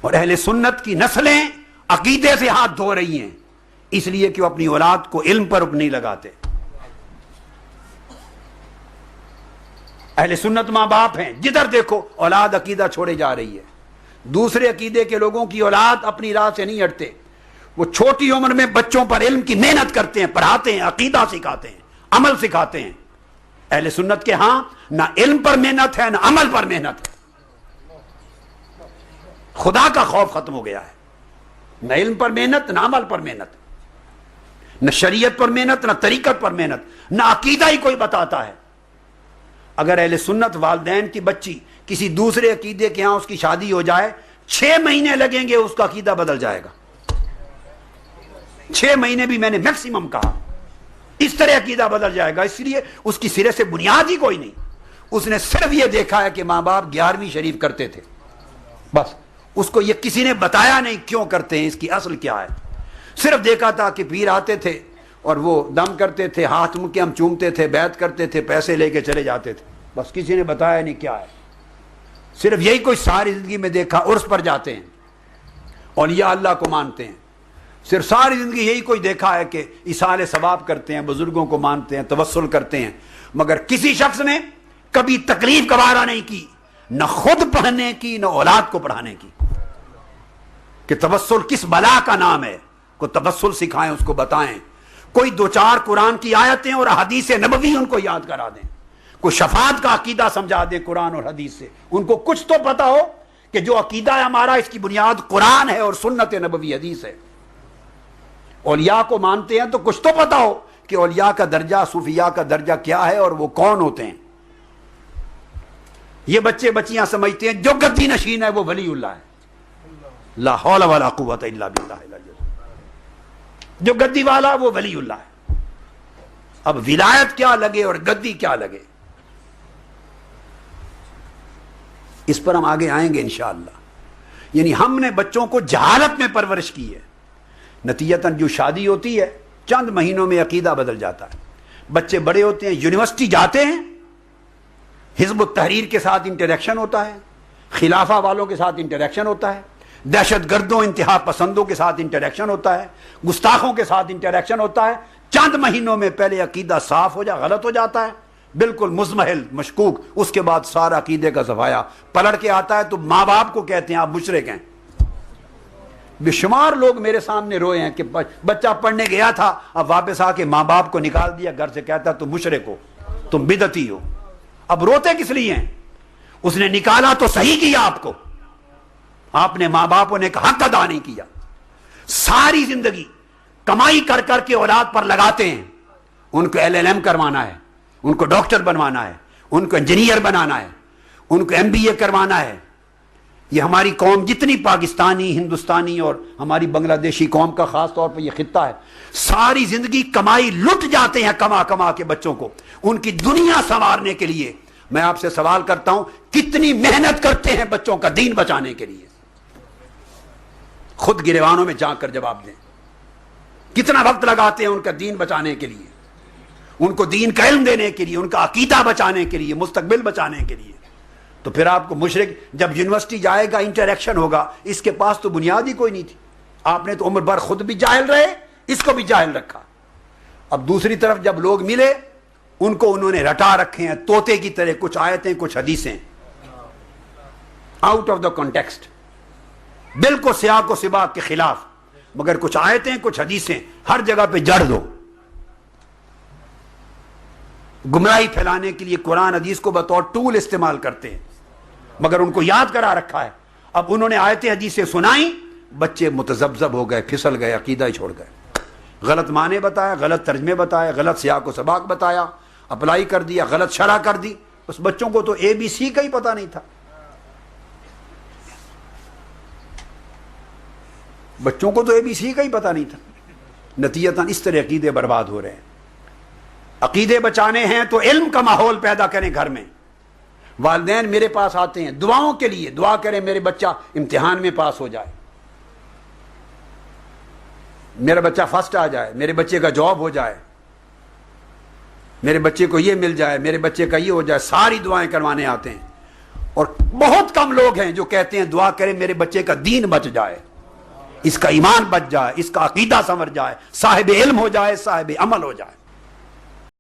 اور اہل سنت کی نسلیں عقیدے سے ہاتھ دھو رہی ہیں، اس لیے کہ وہ اپنی اولاد کو علم پر نہیں لگاتے۔ اہل سنت ماں باپ ہیں، جدھر دیکھو اولاد عقیدہ چھوڑے جا رہی ہے۔ دوسرے عقیدے کے لوگوں کی اولاد اپنی راہ سے نہیں ہٹتے، وہ چھوٹی عمر میں بچوں پر علم کی محنت کرتے ہیں، پڑھاتے ہیں، عقیدہ سکھاتے ہیں، عمل سکھاتے ہیں۔ اہل سنت کے ہاں نہ علم پر محنت ہے نہ عمل پر محنت ہے، خدا کا خوف ختم ہو گیا ہے، نہ علم پر محنت نہ عمل پر محنت، نہ شریعت پر محنت نہ طریقت پر محنت، نہ عقیدہ ہی کوئی بتاتا ہے۔ اگر اہل سنت والدین کی بچی کسی دوسرے عقیدے کے ہاں اس کی شادی ہو جائے، 6 مہینے لگیں گے اس کا عقیدہ بدل جائے گا، 6 مہینے بھی میں نے میکسیمم کہا، اس طرح عقیدہ بدل جائے گا۔ اس لیے اس کی سرے سے بنیاد ہی کوئی نہیں، اس نے صرف یہ دیکھا ہے کہ ماں باپ 11ویں شریف کرتے تھے، بس اس کو یہ کسی نے بتایا نہیں کیوں کرتے ہیں، اس کی اصل کیا ہے۔ صرف دیکھا تھا کہ پیر آتے تھے اور وہ دم کرتے تھے، ہاتھ کے ہم چومتے تھے، بیعت کرتے تھے، پیسے لے کے چلے جاتے تھے، بس کسی نے بتایا نہیں کیا ہے۔ صرف یہی کوئی ساری زندگی میں دیکھا، عرس پر جاتے ہیں، اولیاء اللہ کو مانتے ہیں، صرف ساری زندگی یہی کوئی دیکھا ہے کہ ایصال ثواب کرتے ہیں، بزرگوں کو مانتے ہیں، توسل کرتے ہیں، مگر کسی شخص نے کبھی تکلیف گوارا نہیں کی، نہ خود پڑھنے کی نہ اولاد کو پڑھانے کی، کہ توسل کس بلا کا نام ہے، کو توسل سکھائیں، اس کو بتائیں، کوئی 2-4 قرآن کی آیتیں اور حدیث نبوی ان کو یاد کرا دیں، کوئی شفاعت کا عقیدہ سمجھا دیں قرآن اور حدیث سے، ان کو کچھ تو پتا ہو کہ جو عقیدہ ہے ہمارا اس کی بنیاد قرآن ہے اور سنت نبوی حدیث ہے۔ اولیاء کو مانتے ہیں تو کچھ تو پتا ہو کہ اولیاء کا درجہ، صوفیاء کا درجہ کیا ہے اور وہ کون ہوتے ہیں۔ یہ بچے بچیاں سمجھتے ہیں جو گدی نشین ہے وہ ولی اللہ ہے، لا حول ولا قوت الا باللہ العلی العظیم، جو گدی والا وہ ولی اللہ ہے۔ اب ولایت کیا لگے اور گدی کیا لگے، اس پر ہم آگے آئیں گے انشاءاللہ۔ یعنی ہم نے بچوں کو جہالت میں پرورش کی ہے، نتیجتاً جو شادی ہوتی ہے چند مہینوں میں عقیدہ بدل جاتا ہے، بچے بڑے ہوتے ہیں، یونیورسٹی جاتے ہیں، حزب التحریر کے ساتھ انٹریکشن ہوتا ہے، خلافہ والوں کے ساتھ انٹریکشن ہوتا ہے، دہشت گردوں انتہا پسندوں کے ساتھ انٹریکشن ہوتا ہے، گستاخوں کے ساتھ انٹریکشن ہوتا ہے، چند مہینوں میں پہلے عقیدہ صاف ہو جائے، غلط ہو جاتا ہے، بالکل مزمحل مشکوک، اس کے بعد سارا عقیدے کا صفایا پلٹ کے آتا ہے، تو ماں باپ کو کہتے ہیں آپ مشرک ہیں۔ بے شمار لوگ میرے سامنے روئے ہیں کہ بچہ پڑھنے گیا تھا، اب واپس آ کے ماں باپ کو نکال دیا گھر سے، کہتا تم مشرک ہو، تم بدعتی ہو۔ اب روتے کس لیے ہیں؟ اس نے نکالا تو صحیح کیا آپ کو، آپ نے ماں باپوں نے حق ادا نہیں کیا۔ ساری زندگی کمائی کر کر کے اولاد پر لگاتے ہیں، ان کو LLM کروانا ہے، ان کو ڈاکٹر بنوانا ہے، ان کو انجینئر بنانا ہے، ان کو MBA کروانا ہے۔ یہ ہماری قوم جتنی پاکستانی، ہندوستانی اور ہماری بنگلہ دیشی قوم کا خاص طور پر یہ خطہ ہے، ساری زندگی کمائی لٹ جاتے ہیں کما کما کے بچوں کو، ان کی دنیا سنوارنے کے لیے۔ میں آپ سے سوال کرتا ہوں کتنی محنت کرتے ہیں بچوں کا دین بچانے کے لیے؟ خود گریبانوں میں جا کر جواب دیں، کتنا وقت لگاتے ہیں ان کا دین بچانے کے لیے، ان کو دین کا علم دینے کے لیے، ان کا عقیدہ بچانے کے لیے، مستقبل بچانے کے لیے۔ تو پھر آپ کو مشرک جب یونیورسٹی جائے گا، انٹریکشن ہوگا، اس کے پاس تو بنیاد ہی کوئی نہیں تھی، آپ نے تو عمر بھر خود بھی جاہل رہے، اس کو بھی جاہل رکھا۔ اب دوسری طرف جب لوگ ملے، ان کو انہوں نے رٹا رکھے ہیں طوطے کی طرح، کچھ آیتیں کچھ حدیثیں، آؤٹ آف دا کانٹیکسٹ، بالکل سیاق و سباق کے خلاف، مگر کچھ آیتیں کچھ حدیثیں ہر جگہ پہ جڑ دو۔ گمراہی پھیلانے کے لیے قرآن حدیث کو بطور ٹول استعمال کرتے ہیں، مگر ان کو یاد کرا رکھا ہے۔ اب انہوں نے آیتیں حدیثیں سنائیں، بچے متذبذب ہو گئے، پھسل گئے، عقیدہ ہی چھوڑ گئے، غلط معنی بتایا، غلط ترجمے بتایا، غلط سیاق و سباق بتایا، اپلائی کر دیا، غلط شرح کر دی۔ اس بچوں کو تو ABC کا ہی پتہ نہیں تھا، بچوں کو تو ABC کا ہی پتہ نہیں تھا۔ نتیجتاً اس طرح عقیدے برباد ہو رہے ہیں۔ عقیدے بچانے ہیں تو علم کا ماحول پیدا کریں گھر میں۔ والدین میرے پاس آتے ہیں دعاؤں کے لیے، دعا کریں میرے بچہ امتحان میں پاس ہو جائے، میرا بچہ فرسٹ آ جائے، میرے بچے کا جاب ہو جائے، میرے بچے کو یہ مل جائے، میرے بچے کا یہ ہو جائے، ساری دعائیں کروانے آتے ہیں۔ اور بہت کم لوگ ہیں جو کہتے ہیں دعا کریں میرے بچے کا دین بچ جائے، اس کا ایمان بچ جائے، اس کا عقیدہ سنور جائے، صاحب علم ہو جائے، صاحب عمل ہو جائے۔